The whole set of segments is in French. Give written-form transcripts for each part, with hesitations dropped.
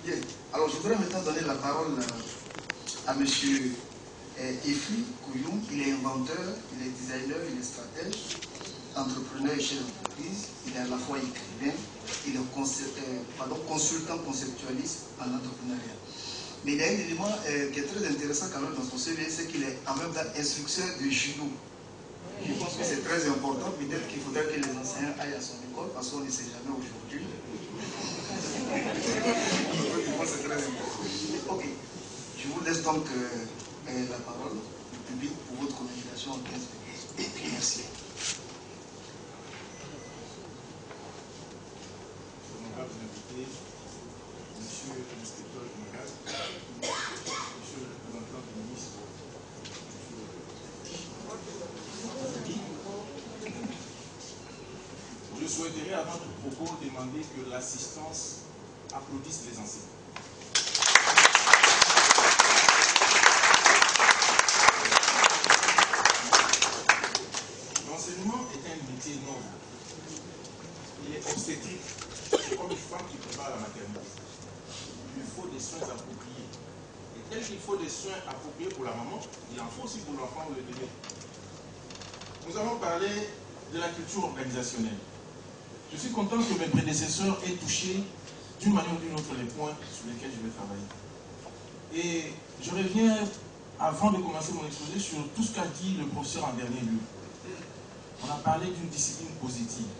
Bien. Alors, je voudrais maintenant donner la parole à M. Efli Kouyoum. Il est inventeur, il est designer, il est stratège, entrepreneur et chef d'entreprise. Il est à la fois écrivain, il est consultant conceptualiste en entrepreneuriat. Mais il y a un élément qui est très intéressant quand même dans son CV, c'est qu'il est en même temps instructeur de judo. Je pense que c'est très important. Peut-être qu'il faudrait que les enseignants aillent à son école parce qu'on ne sait jamais aujourd'hui. C'est très important. Ok. Je vous laisse donc la parole au public pour votre communication en 15 minutes. Merci. Honorables invités, monsieur l'inspecteur général, monsieur le représentant du ministre, je souhaiterais avant tout propos demander que l'assistance applaudisse les enseignants. L'enseignement est un métier noble. Il est obstétrique, c'est comme une femme qui prépare la maternité. Il lui faut des soins appropriés. Et tel qu'il faut des soins appropriés pour la maman, il en faut aussi pour l'enfant ou le bébé. Nous allons parler de la culture organisationnelle. Je suis content que mes prédécesseurs aient touché d'une manière ou d'une autre les points sur lesquels je vais travailler. Et je reviens, avant de commencer mon exposé, sur tout ce qu'a dit le professeur en dernier lieu. On a parlé d'une discipline positive.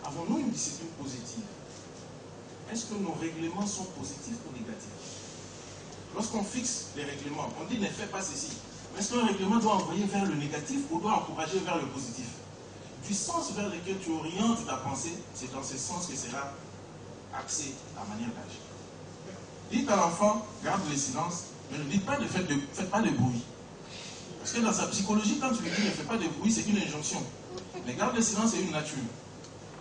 Avons-nous une discipline positive? Est-ce que nos règlements sont positifs ou négatifs? Lorsqu'on fixe les règlements, on dit ne fais pas ceci. Est-ce qu'un règlement doit envoyer vers le négatif ou doit encourager vers le positif? Du sens vers lequel tu orientes ta pensée, c'est dans ce sens que sera axée ta manière d'agir. Dites à l'enfant, garde le silence, mais ne dites pas faites pas de bruit. Parce que dans sa psychologie, quand tu lui dis ne fais pas de bruit, c'est une injonction. Mais garde le silence, c'est une nature.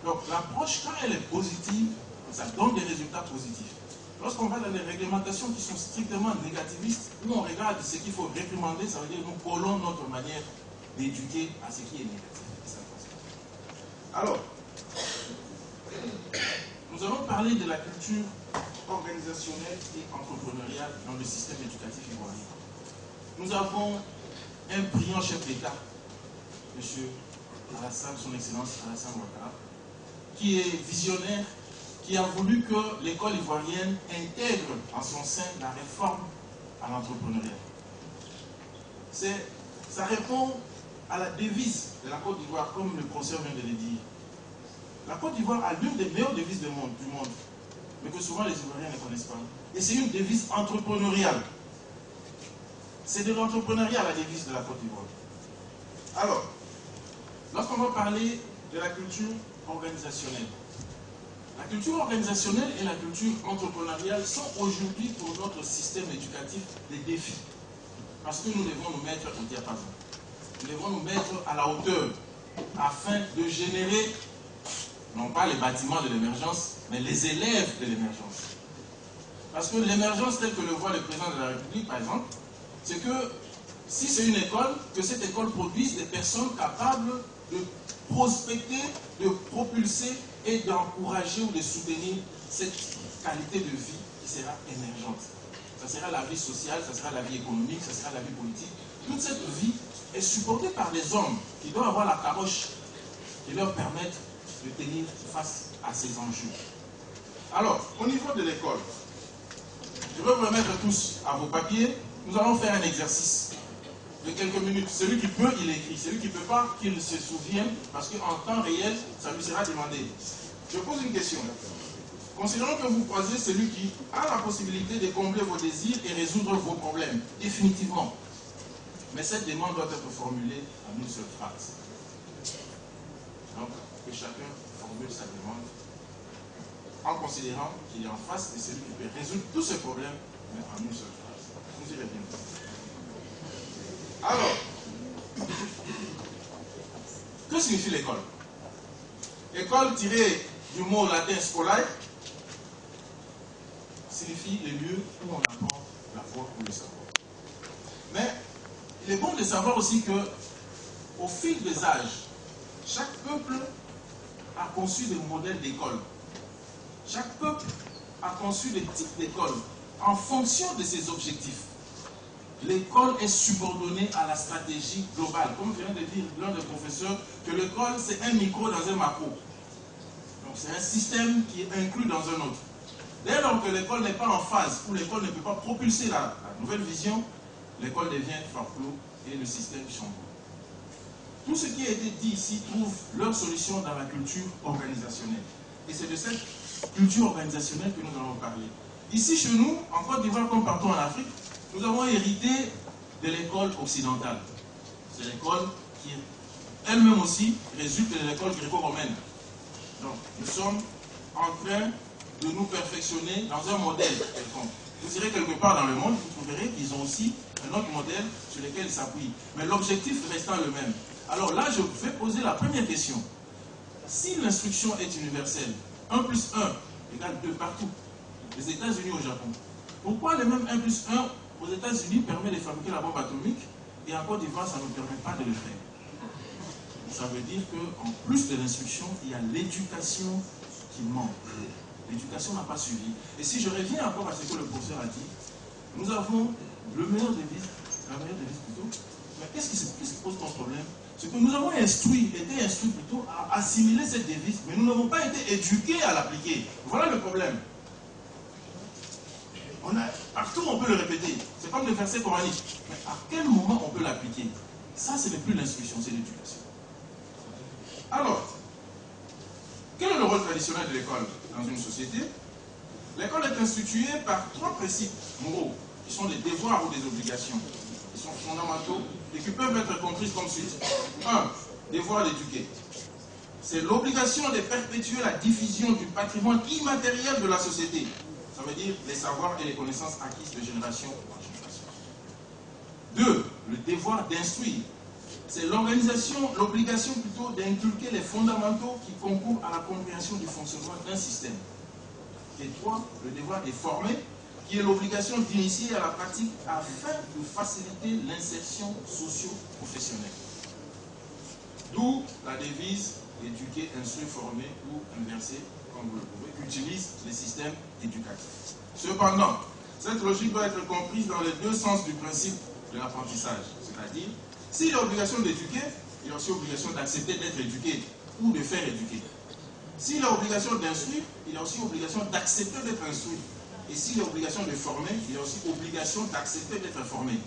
Donc l'approche, quand elle est positive, ça donne des résultats positifs. Lorsqu'on va dans des réglementations qui sont strictement négativistes, où on regarde ce qu'il faut réprimander, ça veut dire que nous collons notre manière d'éduquer à ce qui est négatif. Alors, nous allons parler de la culture organisationnelle et entrepreneuriale dans le système éducatif ivoirien. Nous avons un brillant chef d'État, M. Alassane, son Excellence Alassane Ouattara, qui est visionnaire, qui a voulu que l'école ivoirienne intègre en son sein la réforme à l'entrepreneuriat. Ça répond à la devise de la Côte d'Ivoire, comme le professeur vient de le dire. La Côte d'Ivoire a l'une des meilleures devises du monde, mais que souvent les Ivoiriens ne connaissent pas. Et c'est une devise entrepreneuriale. C'est de l'entrepreneuriat la devise de la Côte d'Ivoire. Alors, lorsqu'on va parler de la culture organisationnelle, la culture organisationnelle et la culture entrepreneuriale sont aujourd'hui pour notre système éducatif des défis. Parce que nous devons nous mettre au diapason. Nous devons nous mettre à la hauteur afin de générer, non pas les bâtiments de l'émergence, mais les élèves de l'émergence. Parce que l'émergence telle que le voit le président de la République, par exemple, c'est que si c'est une école, que cette école produise des personnes capables de prospecter, de propulser et d'encourager ou de soutenir cette qualité de vie qui sera émergente. Ça sera la vie sociale, ça sera la vie économique, ça sera la vie politique. Toute cette vie est supportée par des hommes qui doivent avoir la caroche qui leur permettent de tenir face à ces enjeux. Alors, au niveau de l'école, je vais vous remettre tous à vos papiers. Nous allons faire un exercice de quelques minutes. Celui qui peut, il écrit. Celui qui ne peut pas, qu'il se souvienne, parce qu'en temps réel, ça lui sera demandé. Je pose une question. Considérons que vous croisez celui qui a la possibilité de combler vos désirs et résoudre vos problèmes, définitivement. Mais cette demande doit être formulée en une seule phrase. Donc, que chacun formule sa demande en considérant qu'il est en face de celui qui peut résoudre tous ces problèmes, mais en une seule phrase. Vous irez bien. Alors, que signifie l'école? École tirée du mot latin scolae signifie le lieu où on apprend la foi ou le savoir. Mais il est bon de savoir aussi que, au fil des âges, chaque peuple a conçu des modèles d'école. Chaque peuple a conçu des types d'écoles en fonction de ses objectifs. L'école est subordonnée à la stratégie globale. Comme vient de dire l'un des professeurs, que l'école c'est un micro dans un macro. Donc c'est un système qui est inclus dans un autre. Dès lors que l'école n'est pas en phase, où l'école ne peut pas propulser la nouvelle vision, l'école devient fardeau et le système chamboule. Tout ce qui a été dit ici trouve leur solution dans la culture organisationnelle. Et c'est de cette culture organisationnelle que nous allons parler. Ici, chez nous, en Côte d'Ivoire comme partout en Afrique, nous avons hérité de l'école occidentale. C'est l'école qui, elle-même aussi, résulte de l'école gréco-romaine. Donc, nous sommes en train de nous perfectionner dans un modèle quelconque. Vous irez quelque part dans le monde, vous trouverez qu'ils ont aussi un autre modèle sur lequel ils s'appuient. Mais l'objectif restant le même. Alors là, je vais poser la première question. Si l'instruction est universelle, 1 plus 1 égale 2 partout, les États-Unis au Japon, pourquoi le même 1 plus 1 aux États-Unis permet de fabriquer la bombe atomique et en Côte d'Ivoire, ça ne permet pas de le faire? Ça veut dire qu'en plus de l'instruction, il y a l'éducation qui manque. L'éducation n'a pas suivi. Et si je reviens encore à ce que le professeur a dit, nous avons la meilleure devise plutôt, mais qu'est-ce qui pose ton problème? C'est que nous avons été instruits plutôt à assimiler cette devise, mais nous n'avons pas été éduqués à l'appliquer. Voilà le problème. Partout on peut le répéter, c'est comme le verset coranique. Mais à quel moment on peut l'appliquer? Ça, ce n'est plus l'instruction, c'est l'éducation. Alors, quel est le rôle traditionnel de l'école dans une société? L'école est instituée par 3 principes moraux, qui sont des devoirs ou des obligations, qui sont fondamentaux et qui peuvent être comprises comme suit. 1. Devoir d'éduquer. C'est l'obligation de perpétuer la diffusion du patrimoine immatériel de la société. Ça veut dire les savoirs et les connaissances acquises de génération en génération. 2. Le devoir d'instruire. C'est l'obligation plutôt d'inculquer les fondamentaux qui concourent à la compréhension du fonctionnement d'un système. Et 3. Le devoir de former, qui est l'obligation d'initier à la pratique afin de faciliter l'insertion socio-professionnelle. D'où la devise éduquer, instruire, former ou inverser, comme vous le pouvez, utilise les systèmes éducatifs. Cependant, cette logique doit être comprise dans les 2 sens du principe de l'apprentissage. C'est-à-dire, s'il y a obligation d'éduquer, il y a aussi obligation d'accepter d'être éduqué ou de faire éduquer. S'il y a obligation d'instruire, il y a aussi obligation d'accepter d'être instruit. Et s'il y a obligation de former, il y a aussi obligation d'accepter d'être formé.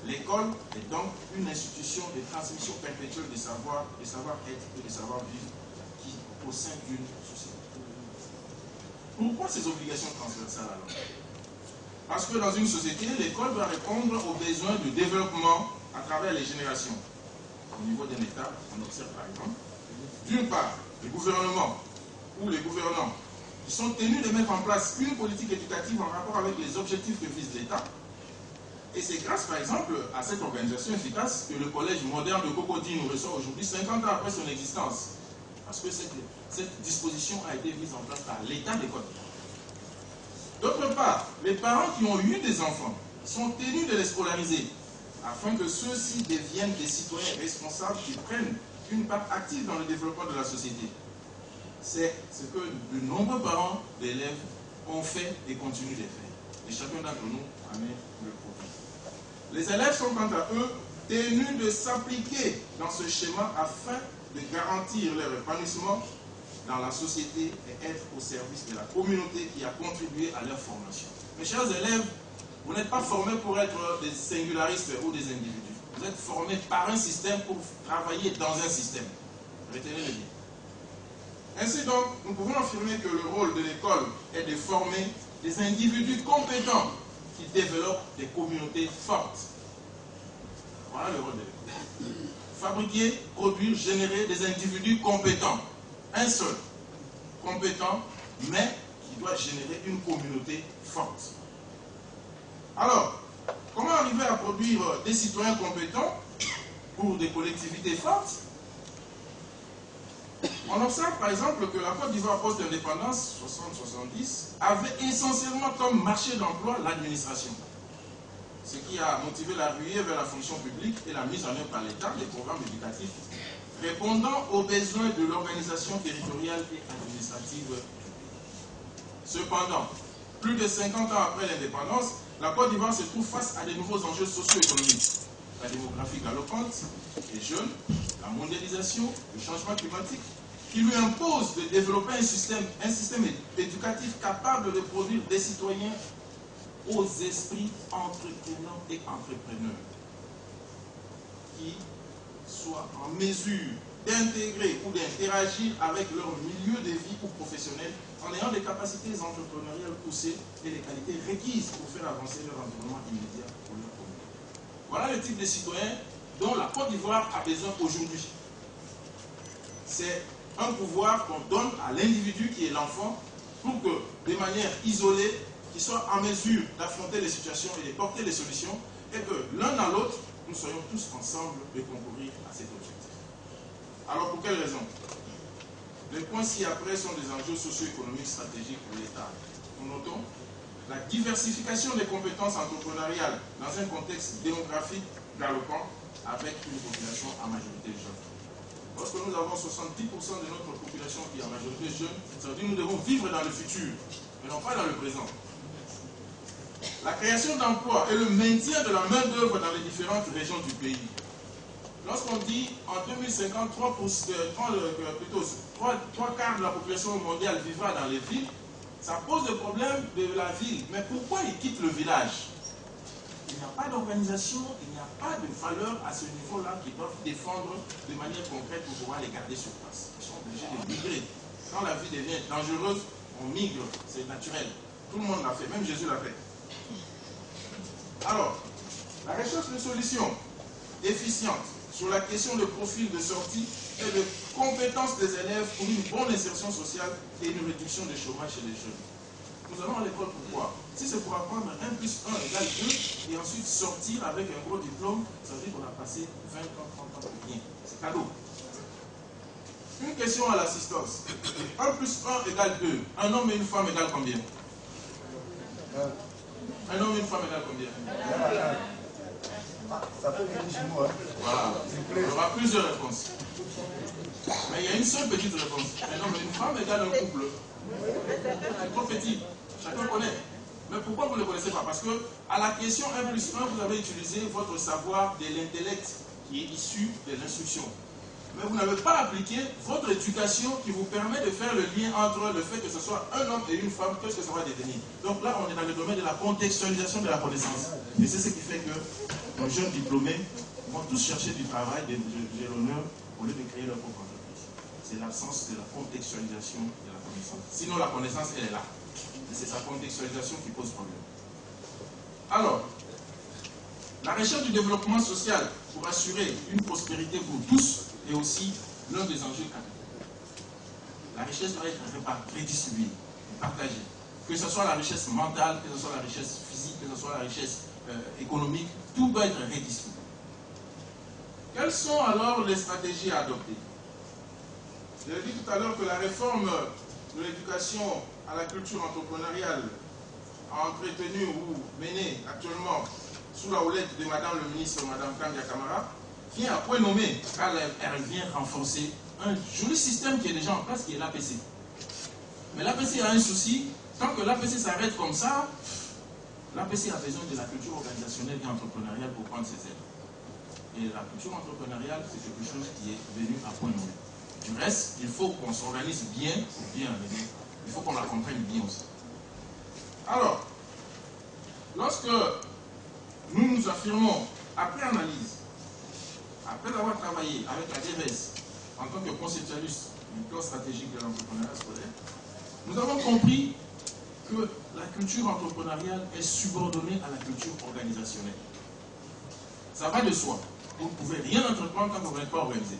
L'école est donc une institution de transmission perpétuelle des savoir-être et des savoir-vivre au sein d'une société. Pourquoi ces obligations transversales alors? Parce que dans une société, l'école doit répondre aux besoins de développement à travers les générations. Au niveau d'un État, on observe par exemple, d'une part, le gouvernement ou les gouvernants qui sont tenus de mettre en place une politique éducative en rapport avec les objectifs que vise l'État. Et c'est grâce, par exemple, à cette organisation efficace que le collège moderne de Cocody nous reçoit aujourd'hui, 50 ans après son existence. Parce que cette disposition a été mise en place par l'État des Côtes d'Ivoire. D'autre part, les parents qui ont eu des enfants sont tenus de les scolariser, afin que ceux-ci deviennent des citoyens responsables qui prennent une part active dans le développement de la société. C'est ce que de nombreux parents d'élèves ont fait et continuent de faire. Et chacun d'entre nous amène le profit. Les élèves sont quant à eux tenus de s'appliquer dans ce schéma afin de garantir leur épanouissement dans la société et être au service de la communauté qui a contribué à leur formation. Mes chers élèves, vous n'êtes pas formés pour être des singularistes ou des individus. Vous êtes formés par un système pour travailler dans un système. Retenez-le bien. Ainsi donc, nous pouvons affirmer que le rôle de l'école est de former des individus compétents qui développent des communautés fortes. Voilà le rôle de l'école. Fabriquer, produire, générer des individus compétents. Un seul, compétent, mais qui doit générer une communauté forte. Alors, comment arriver à produire des citoyens compétents pour des collectivités fortes? On observe par exemple que la Côte d'Ivoire post-indépendance, 60-70, avait essentiellement comme marché d'emploi l'administration. Ce qui a motivé la ruée vers la fonction publique et la mise en œuvre par l'État des programmes éducatifs répondant aux besoins de l'organisation territoriale et administrative. Cependant, plus de 50 ans après l'indépendance, la Côte d'Ivoire se trouve face à de nouveaux enjeux socio-économiques. La démographie galopante, les jeunes, la mondialisation, le changement climatique, qui lui impose de développer un système éducatif capable de produire des citoyens aux esprits entreprenants et entrepreneurs, qui soient en mesure d'intégrer ou d'interagir avec leur milieu de vie ou professionnel en ayant des capacités entrepreneuriales poussées et les qualités requises pour faire avancer leur environnement immédiat pour leur communauté. Voilà le type de citoyens dont la Côte d'Ivoire a besoin aujourd'hui. C'est un pouvoir qu'on donne à l'individu qui est l'enfant pour que, de manière isolée, qu'il soit en mesure d'affronter les situations et de porter les solutions et que l'un à l'autre, nous soyons tous ensemble de concourir à cet objectif. Alors, pour quelles raisons? Les points ci-après sont des enjeux socio-économiques stratégiques pour l'État. Nous notons la diversification des compétences entrepreneuriales dans un contexte démographique galopant avec une population à majorité jeune. Lorsque nous avons 70% de notre population qui est à majorité jeune, ça veut dire que nous devons vivre dans le futur, mais non pas dans le présent. La création d'emplois et le maintien de la main-d'œuvre dans les différentes régions du pays. Lorsqu'on dit en 2050, 3 quarts de la population mondiale vivra dans les villes, ça pose le problème de la ville. Mais pourquoi ils quittent le village? Il n'y a pas d'organisation, il n'y a pas de valeur à ce niveau-là qu'ils doivent défendre de manière concrète pour pouvoir les garder sur place. Ils sont obligés de migrer. Quand la vie devient dangereuse, on migre, c'est naturel. Tout le monde l'a fait, même Jésus l'a fait. Alors, la recherche de solutions efficientes sur la question de profil de sortie et de compétences des élèves pour une bonne insertion sociale et une réduction du chômage chez les jeunes. Nous allons à l'école pourquoi? Si c'est pour apprendre 1 plus 1 égale 2 et ensuite sortir avec un gros diplôme, ça veut dire qu'on a passé 20 ans, 30 ans pour rien. C'est cadeau. Une question à l'assistance. 1 plus 1 égale 2. Un homme et une femme égale combien? Un homme et une femme égale combien? Ça peut venir chez moi. Voilà. Il y aura plusieurs réponses. Mais il y a une seule petite réponse. Un homme et une femme égale un couple. C'est trop petit. Chacun connaît. Mais pourquoi vous ne le connaissez pas? Parce que à la question 1 plus 1, vous avez utilisé votre savoir de l'intellect qui est issu de l'instruction. Mais vous n'avez pas appliqué votre éducation qui vous permet de faire le lien entre le fait que ce soit un homme et une femme, qu'est-ce que ça va devenir. Donc là, on est dans le domaine de la contextualisation de la connaissance. Et c'est ce qui fait que nos jeunes diplômés vont tous chercher du travail, de l'honneur, au lieu de créer leur propre entreprise. C'est l'absence de la contextualisation de la connaissance. Sinon, la connaissance, elle est là. Et c'est sa contextualisation qui pose problème. Alors, la recherche du développement social pour assurer une prospérité pour tous est aussi l'un des enjeux capitaux. La richesse doit être redistribuée, partagée. Que ce soit la richesse mentale, que ce soit la richesse physique, que ce soit la richesse économique, tout doit être redistribué. Quelles sont alors les stratégies à adopter? Je l'ai dit tout à l'heure que la réforme de l'éducation à la culture entrepreneuriale entretenue ou menée actuellement sous la houlette de Madame le ministre, Madame Kandia Camara, vient à point nommé, car elle vient renforcer un joli système qui est déjà en place, qui est l'APC. Mais l'APC a un souci, tant que l'APC s'arrête comme ça, l'APC a besoin de la culture organisationnelle et entrepreneuriale pour prendre ses ailes. Et la culture entrepreneuriale, c'est quelque chose qui est venu à point nommé. Du reste, il faut qu'on s'organise bien pour bien la mener. Il faut qu'on la comprenne bien aussi. Alors, lorsque nous nous affirmons, après analyse, après avoir travaillé avec la DVS en tant que conceptualiste du plan stratégique de l'entrepreneuriat scolaire, nous avons compris que la culture entrepreneuriale est subordonnée à la culture organisationnelle. Ça va de soi. Vous ne pouvez rien entreprendre quand vous n'êtes pas organisé.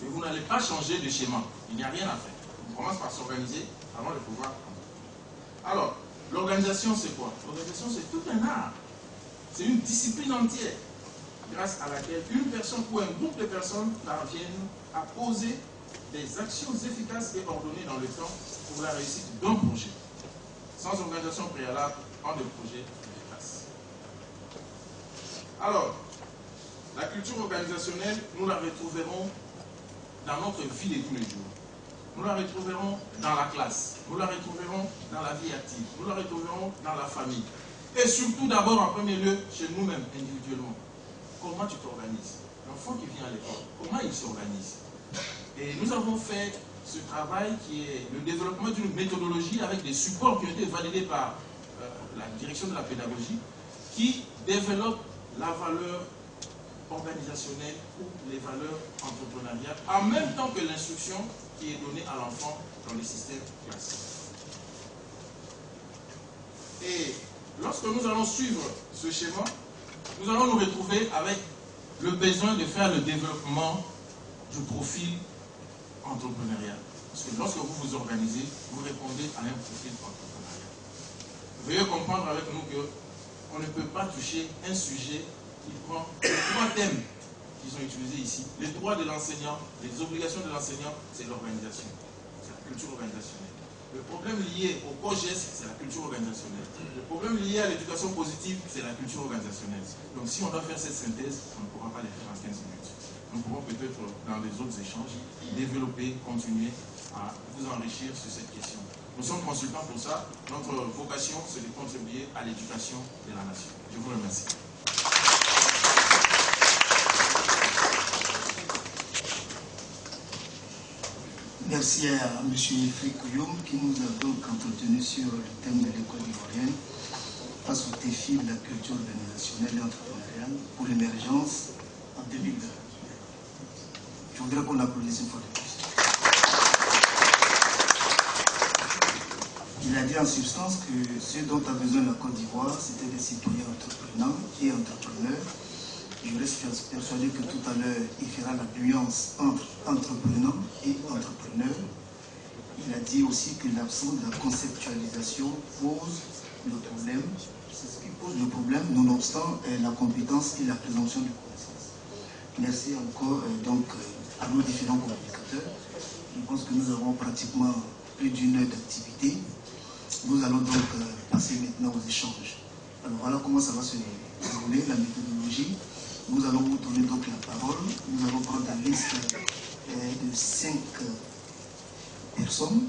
Et vous n'allez pas changer de schéma. Il n'y a rien à faire. On commence par s'organiser avant de pouvoir entreprendre. Alors, l'organisation, c'est quoi? L'organisation, c'est tout un art. C'est une discipline entière grâce à laquelle une personne ou un groupe de personnes parviennent à poser des actions efficaces et ordonnées dans le temps pour la réussite d'un projet. Sans organisation préalable, pas de projet efficace. Alors, la culture organisationnelle, nous la retrouverons dans notre vie de tous les jours. nous la retrouverons dans la classe, nous la retrouverons dans la vie active, nous la retrouverons dans la famille. Et surtout d'abord en premier lieu chez nous-mêmes individuellement. Comment tu t'organises? L'enfant qui vient à l'école, comment il s'organise? Et nous avons fait ce travail qui est le développement d'une méthodologie avec des supports qui ont été validés par la direction de la pédagogie qui développe la valeur organisationnelle ou les valeurs entrepreneuriales en même temps que l'instruction qui est donnée à l'enfant dans les systèmes classiques. Et lorsque nous allons suivre ce schéma, nous allons nous retrouver avec le besoin de faire le développement du profil entrepreneurial. Parce que lorsque vous vous organisez, vous répondez à un profil entrepreneurial. Veuillez comprendre avec nous qu'on ne peut pas toucher un sujet qui prend les 3 thèmes qui sont utilisés ici. Les droits de l'enseignant, les obligations de l'enseignant, c'est l'organisation. C'est la culture organisationnelle. Le problème lié au COGES, c'est la culture organisationnelle. Le problème lié à l'éducation positive, c'est la culture organisationnelle. Donc si on doit faire cette synthèse, on ne pourra pas les faire en 15 minutes. Nous pourrons peut-être, dans les autres échanges, développer, continuer à vous enrichir sur cette question. Nous sommes consultants pour ça. Notre vocation, c'est de contribuer à l'éducation de la nation. Je vous remercie. Merci à M. Frikoyoum qui nous a donc entretenu sur le thème de l'école ivoirienne face au défi de la culture organisationnelle et entrepreneuriale pour l'émergence en 2020. Je voudrais qu'on applaudisse une fois de plus. Il a dit en substance que ce dont a besoin la Côte d'Ivoire, c'était des citoyens entreprenants et entrepreneurs. Je reste persuadé que tout à l'heure, il fera la nuance entre entreprenant et entrepreneur. Il a dit aussi que l'absence de la conceptualisation pose le problème. C'est ce qui pose le problème, nonobstant la compétence et la présomption de connaissance. Merci encore à nos différents communicateurs. Je pense que nous avons pratiquement plus d'une heure d'activité. Nous allons donc passer maintenant aux échanges. Alors voilà comment ça va se dérouler, la méthodologie. Nous allons vous donner donc la parole. Nous allons prendre la liste de 5 personnes.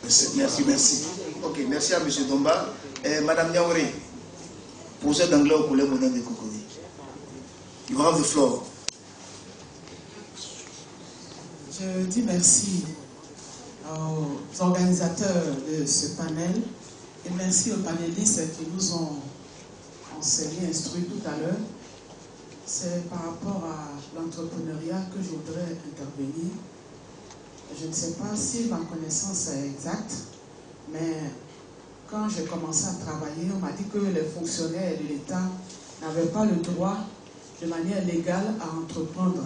Merci. Ok, merci à M. Domba. Madame Niaouré, projet d'anglais au collège moderne de Cocody. You have the floor. Je dis merci aux organisateurs de ce panel et merci aux panélistes qui nous ont enseigné, instruit tout à l'heure. C'est par rapport à l'entrepreneuriat que je voudrais intervenir. Je ne sais pas si ma connaissance est exacte, mais quand j'ai commencé à travailler, on m'a dit que les fonctionnaires de l'État n'avaient pas le droit de manière légale à entreprendre.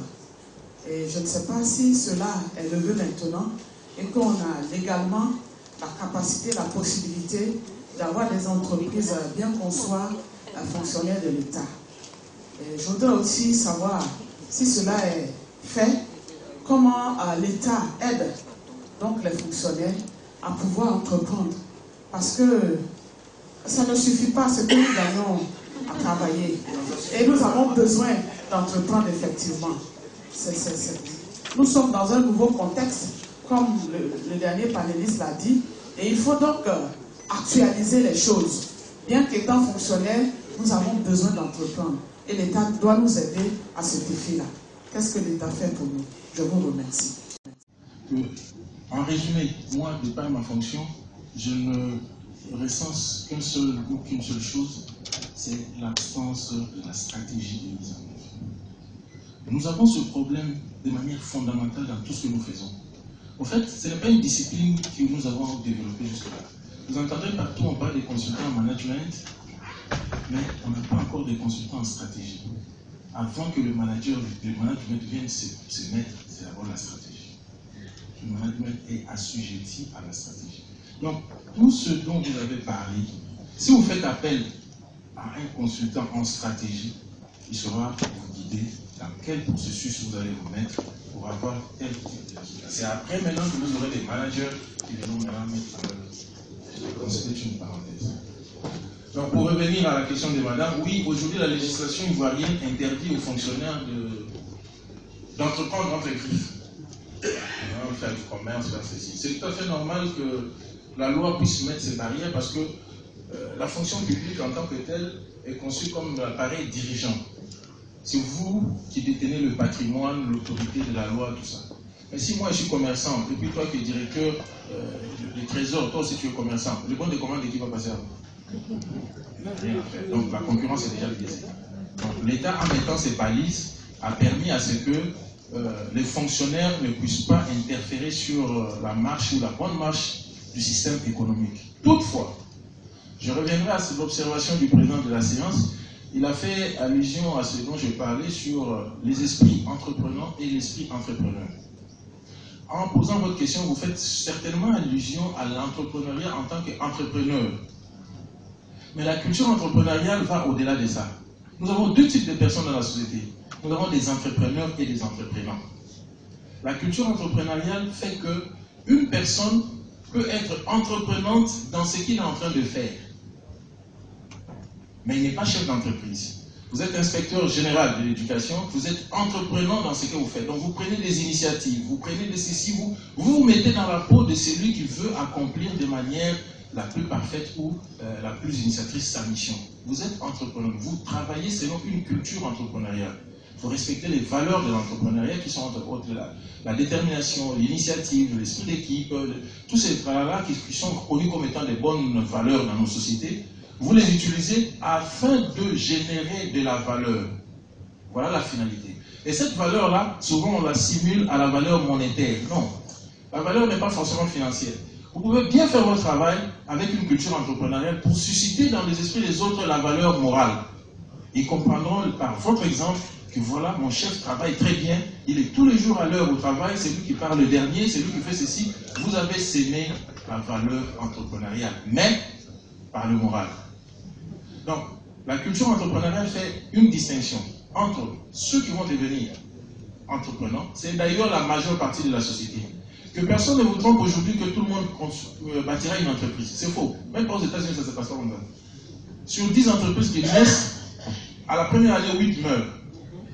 Et je ne sais pas si cela est levé maintenant et qu'on a légalement la capacité, la possibilité d'avoir des entreprises bien qu'on soit fonctionnaire de l'État. Et je voudrais aussi savoir si cela est fait, comment l'État aide donc les fonctionnaires à pouvoir entreprendre. Parce que ça ne suffit pas ce que nous gagnons à travailler. Et nous avons besoin d'entreprendre effectivement. Nous sommes dans un nouveau contexte, comme le dernier panéliste l'a dit, et il faut donc actualiser les choses. Bien qu'étant fonctionnaire, nous avons besoin d'entreprendre. Et l'État doit nous aider à ce défi-là. Qu'est-ce que l'État fait pour nous? Je vous remercie. En résumé, moi, de par ma fonction, je ne recense qu'une seule chose, c'est l'absence de la stratégie de mise en œuvre. Nous avons ce problème de manière fondamentale dans tout ce que nous faisons. En fait, ce n'est pas une discipline que nous avons développée jusque-là. Vous entendez partout, on parle des consultants en management, mais on n'a pas encore des consultants en stratégie. Avant que le management vienne se mettre, c'est d'abord la stratégie. Le management est assujetti à la stratégie. Donc, tout ce dont vous avez parlé, si vous faites appel à un consultant en stratégie, il saura vous guider dans quel processus vous allez vous mettre pour avoir tel type de résultat. C'est après maintenant que vous aurez des managers qui viendront maintenant mettre en œuvre. C'était une parenthèse. Donc, pour revenir à la question de madame, oui, aujourd'hui la législation ivoirienne interdit aux fonctionnaires d'entreprendre entre griffes. faire du commerce, faire ceci. C'est tout à fait normal que la loi puisse mettre ces barrières parce que la fonction publique en tant que telle est conçue comme l'appareil dirigeant. C'est vous qui détenez le patrimoine, l'autorité de la loi, tout ça. Mais si moi je suis commerçant, et puis toi qui es directeur du trésor, toi aussi tu es commerçant, le bon de commande qui va passer à vous? Rien à faire. Donc la concurrence est déjà biaisée. Donc l'État, en mettant ses balises, a permis à ce que les fonctionnaires ne puissent pas interférer sur la marche ou la bonne marche du système économique. Toutefois, je reviendrai à l'observation du président de la séance. Il a fait allusion à ce dont je parlais sur les esprits entreprenants et l'esprit entrepreneur. En posant votre question, vous faites certainement allusion à l'entrepreneuriat en tant qu'entrepreneur. Mais la culture entrepreneuriale va au-delà de ça. Nous avons deux types de personnes dans la société. Nous avons des entrepreneurs et des entreprenants. La culture entrepreneuriale fait qu'une personne peut être entreprenante dans ce qu'il est en train de faire. Mais il n'est pas chef d'entreprise. Vous êtes inspecteur général de l'éducation, vous êtes entreprenant dans ce que vous faites. Donc vous prenez des initiatives, vous prenez de ceci, vous vous mettez dans la peau de celui qui veut accomplir de manière la plus parfaite ou la plus initiatrice sa mission. Vous êtes entrepreneur, vous travaillez selon une culture entrepreneuriale. Vous respectez les valeurs de l'entrepreneuriat qui sont entre autres la détermination, l'initiative, l'esprit d'équipe, tous ces valeurs-là qui sont connus comme étant des bonnes valeurs dans nos sociétés. Vous les utilisez afin de générer de la valeur. Voilà la finalité. Et cette valeur-là, souvent on la simule à la valeur monétaire. Non, la valeur n'est pas forcément financière. Vous pouvez bien faire votre travail avec une culture entrepreneuriale pour susciter dans les esprits des autres la valeur morale. Ils comprendront par votre exemple que voilà, mon chef travaille très bien, il est tous les jours à l'heure au travail, c'est lui qui parle le dernier, c'est lui qui fait ceci. Vous avez sémé la valeur entrepreneuriale, mais par le moral. Donc, la culture entrepreneuriale fait une distinction entre ceux qui vont devenir entrepreneurs, c'est d'ailleurs la majeure partie de la société. Que personne ne vous trompe aujourd'hui que tout le monde bâtira une entreprise. C'est faux. Même pas aux États-Unis, ça se passe pas comme ça. Sur 10 entreprises qui naissent, à la première année, 8 meurent.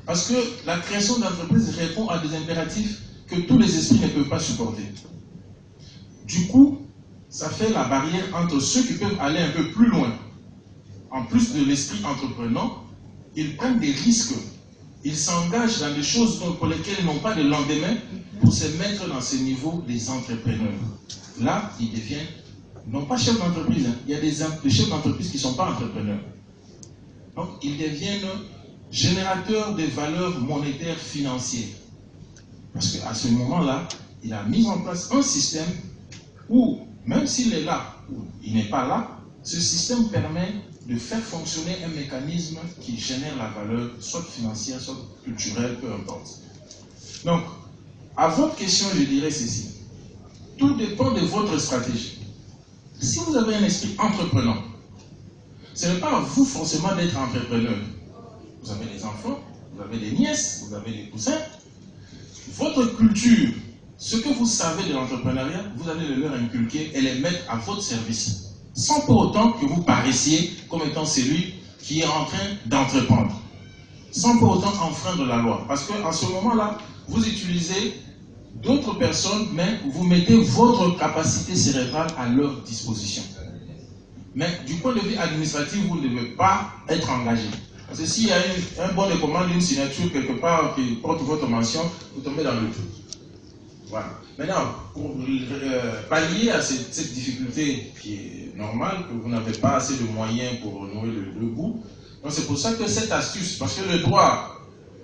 Parce que la création d'entreprises répond à des impératifs que tous les esprits ne peuvent pas supporter. Du coup, ça fait la barrière entre ceux qui peuvent aller un peu plus loin. En plus de l'esprit entreprenant, ils prennent des risques. Ils s'engagent dans des choses pour lesquelles ils n'ont pas de lendemain pour se mettre dans ce niveau des entrepreneurs. Là, ils deviennent, non pas chefs d'entreprise, hein. Il y a des chefs d'entreprise qui ne sont pas entrepreneurs. Donc, ils deviennent générateurs de valeurs monétaires financières. Parce qu'à ce moment-là, il a mis en place un système où, même s'il est là, ou il n'est pas là, ce système permet de faire fonctionner un mécanisme qui génère la valeur, soit financière, soit culturelle, peu importe. Donc, à votre question, je dirais ceci. Tout dépend de votre stratégie. Si vous avez un esprit entreprenant, ce n'est pas à vous forcément d'être entrepreneur. Vous avez des enfants, vous avez des nièces, vous avez des cousins. Votre culture, ce que vous savez de l'entrepreneuriat, vous allez le leur inculquer et les mettre à votre service. Sans pour autant que vous paraissiez comme étant celui qui est en train d'entreprendre. Sans pour autant enfreindre la loi. Parce qu'en ce moment-là, vous utilisez d'autres personnes, mais vous mettez votre capacité cérébrale à leur disposition. Mais du point de vue administratif, vous ne devez pas être engagé. Parce que s'il y a un bon de commande, une signature quelque part qui porte votre mention, vous tombez dans le trou. Voilà. Maintenant, pour pallier à cette difficulté qui est normale, que vous n'avez pas assez de moyens pour nouer le bout, c'est pour ça que cette astuce, parce que le droit,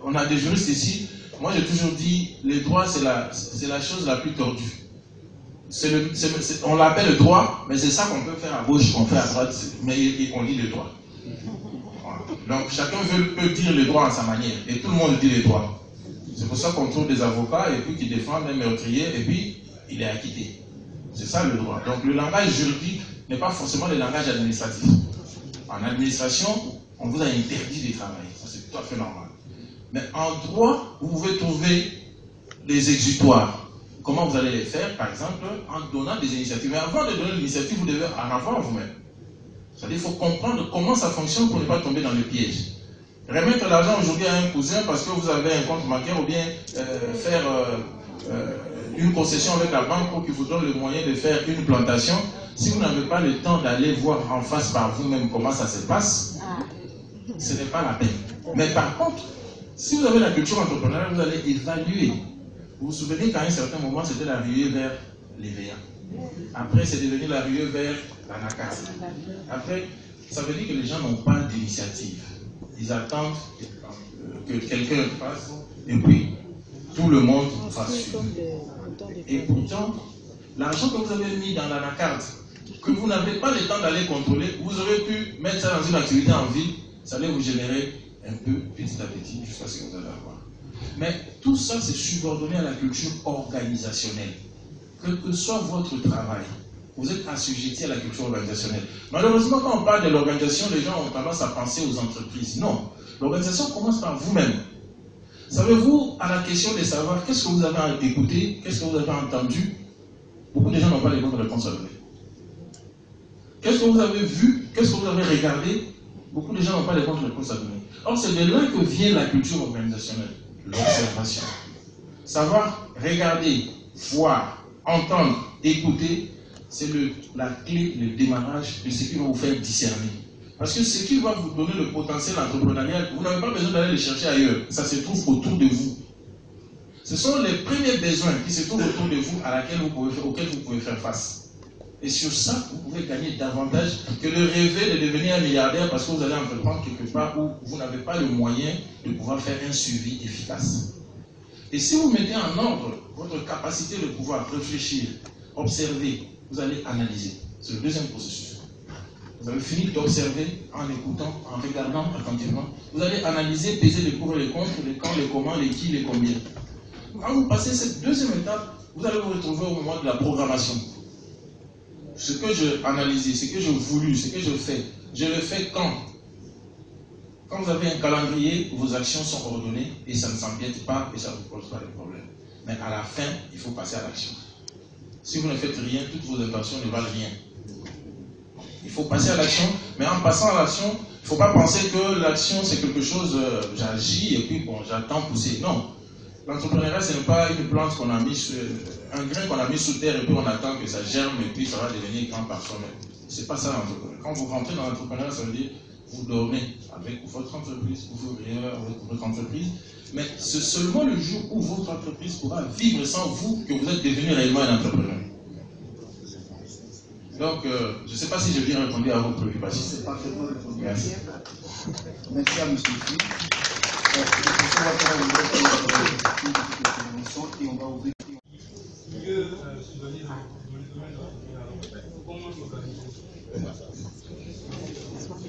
on a des juristes ici, moi j'ai toujours dit, le droit c'est la chose la plus tordue. On l'appelle le droit, mais c'est ça qu'on peut faire à gauche, qu'on fait à droite, mais on lit le droit. Voilà. Donc chacun peut dire le droit à sa manière, et tout le monde dit le droit. C'est pour ça qu'on trouve des avocats et puis qui défendent un meurtrier et puis il est acquitté. C'est ça le droit. Donc le langage juridique n'est pas forcément le langage administratif. En administration, on vous a interdit de travailler. Ça c'est tout à fait normal. Mais en droit, vous pouvez trouver des exutoires. Comment vous allez les faire? Par exemple, en donnant des initiatives. Mais avant de donner l'initiative, vous devez en avoir vous-même. C'est-à-dire qu'il faut comprendre comment ça fonctionne pour ne pas tomber dans le piège. Remettre l'argent aujourd'hui à un cousin parce que vous avez un compte bancaire ou bien faire une concession avec la banque pour qu'il vous donne le moyen de faire une plantation. Si vous n'avez pas le temps d'aller voir en face par vous-même comment ça se passe, ce n'est pas la peine. Mais par contre, si vous avez la culture entrepreneuriale, vous allez évaluer. Vous vous souvenez qu'à un certain moment, c'était la ruée vers l'EVA. Après, c'est devenu la ruée vers la NACAS. Après, ça veut dire que les gens n'ont pas d'initiative. Ils attendent que quelqu'un fasse et puis tout le monde va suivre. Et pourtant, l'argent que vous avez mis dans la NACART, que vous n'avez pas le temps d'aller contrôler, vous aurez pu mettre ça dans une activité en ville, ça allait vous générer un peu petit à petit jusqu'à ce que vous allez avoir. Mais tout ça, c'est subordonné à la culture organisationnelle. Quel que soit votre travail, vous êtes assujetti à la culture organisationnelle. Malheureusement, quand on parle de l'organisation, les gens ont tendance à penser aux entreprises. Non, l'organisation commence par vous-même. Savez-vous, à la question de savoir qu'est-ce que vous avez écouté, qu'est-ce que vous avez entendu, beaucoup de gens n'ont pas les bonnes réponses à donner. Qu'est-ce que vous avez vu, qu'est-ce que vous avez regardé, beaucoup de gens n'ont pas les bonnes réponses à donner. Or, c'est de là que vient la culture organisationnelle, l'observation. Savoir regarder, voir, entendre, écouter, c'est la clé, le démarrage de ce qui va vous faire discerner. Parce que ce qui va vous donner le potentiel entrepreneurial, vous n'avez pas besoin d'aller le chercher ailleurs. Ça se trouve autour de vous. Ce sont les premiers besoins qui se trouvent autour de vous auxquels vous pouvez faire face. Et sur ça, vous pouvez gagner davantage que de rêver de devenir un milliardaire parce que vous allez entreprendre quelque part où vous n'avez pas le moyen de pouvoir faire un suivi efficace. Et si vous mettez en ordre votre capacité de pouvoir réfléchir, observer, vous allez analyser. C'est le deuxième processus. Vous avez fini d'observer en écoutant, en regardant attentivement. Vous allez analyser, peser les pour et les contre, les quand, les comment, les qui, les combien. Quand vous passez cette deuxième étape, vous allez vous retrouver au moment de la programmation. Ce que j'ai analysé, ce que j'ai voulu, ce que je fais, je le fais quand? Quand vous avez un calendrier, vos actions sont ordonnées et ça ne s'empiète pas et ça ne vous pose pas de problème. Mais à la fin, il faut passer à l'action. Si vous ne faites rien, toutes vos intentions ne valent rien. Il faut passer à l'action, mais en passant à l'action, il ne faut pas penser que l'action c'est quelque chose, j'agis et puis bon, j'attends pousser. Non. L'entrepreneuriat, ce n'est pas une plante qu'on a mis, un grain qu'on a mis sous terre et puis on attend que ça germe et puis ça va devenir grand par soi-même. Ce n'est pas ça l'entrepreneuriat. Quand vous rentrez dans l'entrepreneuriat, ça veut dire vous dormez avec votre entreprise, vous vivez avec votre entreprise, mais c'est seulement le jour où votre entreprise pourra vivre sans vous que vous êtes devenu réellement un entrepreneur. Donc, je ne sais pas si j'ai bien répondu à vos préoccupations. C'est parfaitement répondu. Merci. Merci à M. Fri. On va faire une petite intervention et on va ouvrir.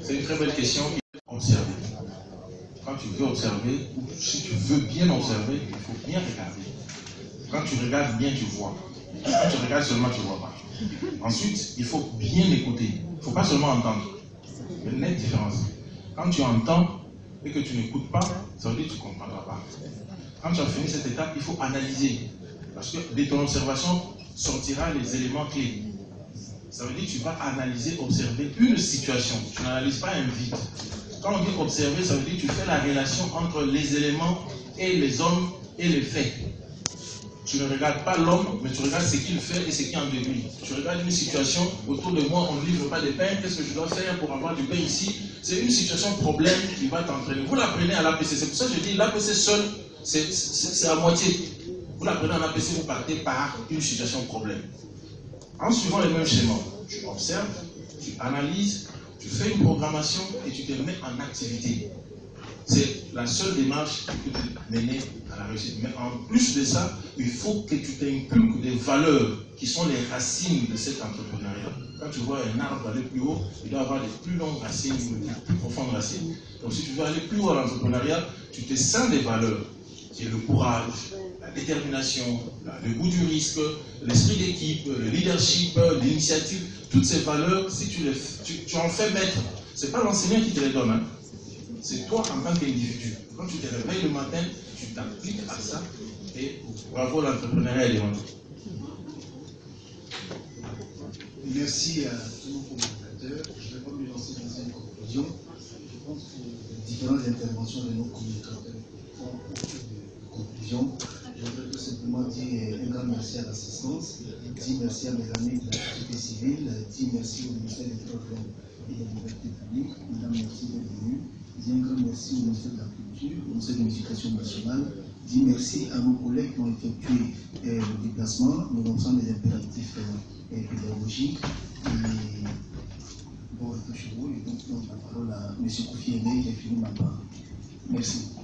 C'est une très belle question. Observer. Quand tu veux observer, ou si tu veux bien observer, il faut bien regarder. Quand tu regardes bien, tu vois. Quand tu regardes seulement, tu ne vois pas. Ensuite, il faut bien écouter. Il ne faut pas seulement entendre. Il y a une nette différence. Quand tu entends et que tu n'écoutes pas, ça veut dire que tu ne comprendras pas. Quand tu as fini cette étape, il faut analyser. Parce que de ton observation sortira les éléments clés. Ça veut dire que tu vas analyser, observer une situation. Tu n'analyses pas un vide. Quand on dit observer, ça veut dire que tu fais la relation entre les éléments et les hommes et les faits. Tu ne regardes pas l'homme, mais tu regardes ce qu'il fait et ce qui en déduit. Tu regardes une situation, autour de moi, on ne livre pas de pain, qu'est-ce que je dois faire pour avoir du pain ici? C'est une situation problème qui va t'entraîner. Vous l'apprenez à l'APC, c'est pour ça que je dis l'APC seul, c'est à moitié. Vous l'apprenez en APC, vous partez par une situation problème. En suivant les mêmes schémas, tu observes, tu analyses, tu fais une programmation et tu te mets en activité. C'est la seule démarche que tu mener à la réussite. Mais en plus de ça, il faut que tu t'inculques des valeurs qui sont les racines de cet entrepreneuriat. Quand tu vois un arbre aller plus haut, il doit avoir des plus longues racines, des plus profondes racines. Donc si tu veux aller plus haut à l'entrepreneuriat, tu te sens des valeurs. C'est le courage, la détermination, le goût du risque, l'esprit d'équipe, le leadership, l'initiative. Toutes ces valeurs, si tu en fais maître, ce n'est pas l'enseignant qui te les donne. Hein. C'est toi en tant qu'individu. Quand tu te réveilles le matin, tu t'appliques à ça et bravo l'entrepreneuriat et les ventes. Merci à tous nos communicateurs. Je ne vais pas me lancer dans une conclusion. Je pense que les différentes interventions de nos communicateurs font beaucoup de conclusions. Je voudrais tout simplement dire un grand merci. merci à l'assistance, dis merci à mes amis de la société civile, dis merci au ministère des Droits de l'Homme et des Libertés publiques, mesdames, merci d'être venus, dis un grand merci au ministère de la Culture, au ministère de l'Éducation nationale, dis merci à nos collègues qui ont effectué le déplacement, nous lançons des impératifs pédagogiques. Et bon, je vous et donc la parole à M. Kofi Aimé, j'ai fini ma part. Merci.